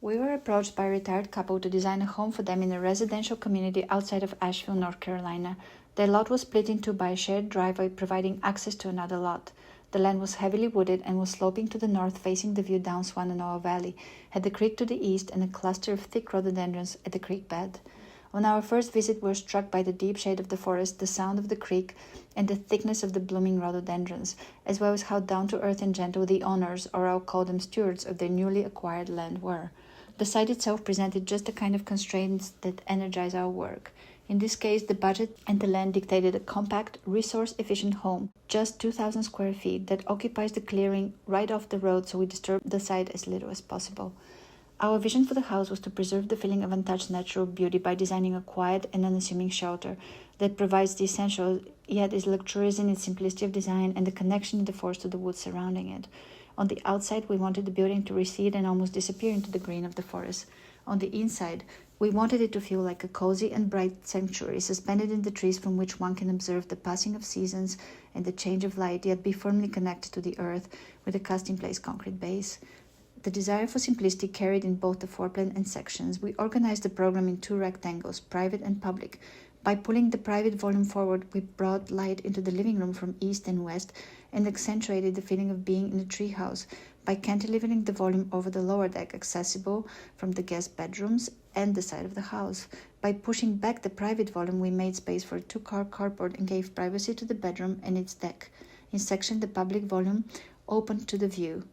We were approached by a retired couple to design a home for them in a residential community outside of Asheville, North Carolina. Their lot was split in two by a shared driveway, providing access to another lot. The land was heavily wooded and was sloping to the north, facing the view down Swannanoa Valley, had the creek to the east and a cluster of thick rhododendrons at the creek bed. On our first visit, we were struck by the deep shade of the forest, the sound of the creek, and the thickness of the blooming rhododendrons, as well as how down-to-earth and gentle the owners, or I'll call them stewards, of their newly acquired land were. The site itself presented just the kind of constraints that energize our work. In this case, the budget and the land dictated a compact, resource-efficient home, just 2,000 square feet, that occupies the clearing right off the road, so we disturb the site as little as possible. Our vision for the house was to preserve the feeling of untouched natural beauty by designing a quiet and unassuming shelter that provides the essential, yet is luxurious in its simplicity of design and the connection in the forest to the woods surrounding it. On the outside, we wanted the building to recede and almost disappear into the green of the forest. On the inside, we wanted it to feel like a cozy and bright sanctuary suspended in the trees from which one can observe the passing of seasons and the change of light, yet be firmly connected to the earth with a cast-in-place concrete base. The desire for simplicity carried in both the floor plan and sections. We organized the program in two rectangles, private and public. By pulling the private volume forward, we brought light into the living room from east and west and accentuated the feeling of being in a treehouse by cantilevering the volume over the lower deck, accessible from the guest bedrooms and the side of the house. By pushing back the private volume, we made space for a two-car carport and gave privacy to the bedroom and its deck. In section, the public volume opened to the view.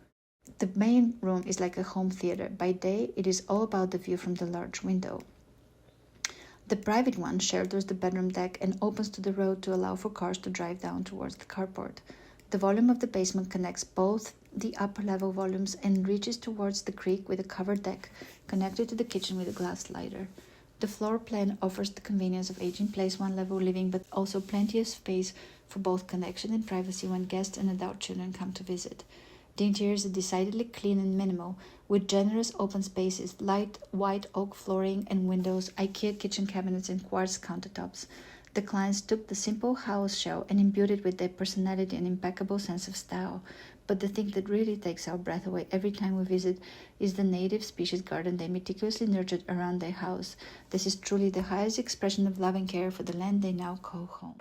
The main room is like a home theater. By day, it is all about the view from the large window. The private one shelters the bedroom deck and opens to the road to allow for cars to drive down towards the carport. The volume of the basement connects both the upper level volumes and reaches towards the creek with a covered deck connected to the kitchen with a glass slider. The floor plan offers the convenience of age-in-place one-level living, but also plenty of space for both connection and privacy when guests and adult children come to visit. The interior is decidedly clean and minimal, with generous open spaces, light white oak flooring and windows, IKEA kitchen cabinets, and quartz countertops. The clients took the simple house shell and imbued it with their personality and impeccable sense of style. But the thing that really takes our breath away every time we visit is the native species garden they meticulously nurtured around their house. This is truly the highest expression of love and care for the land they now call home.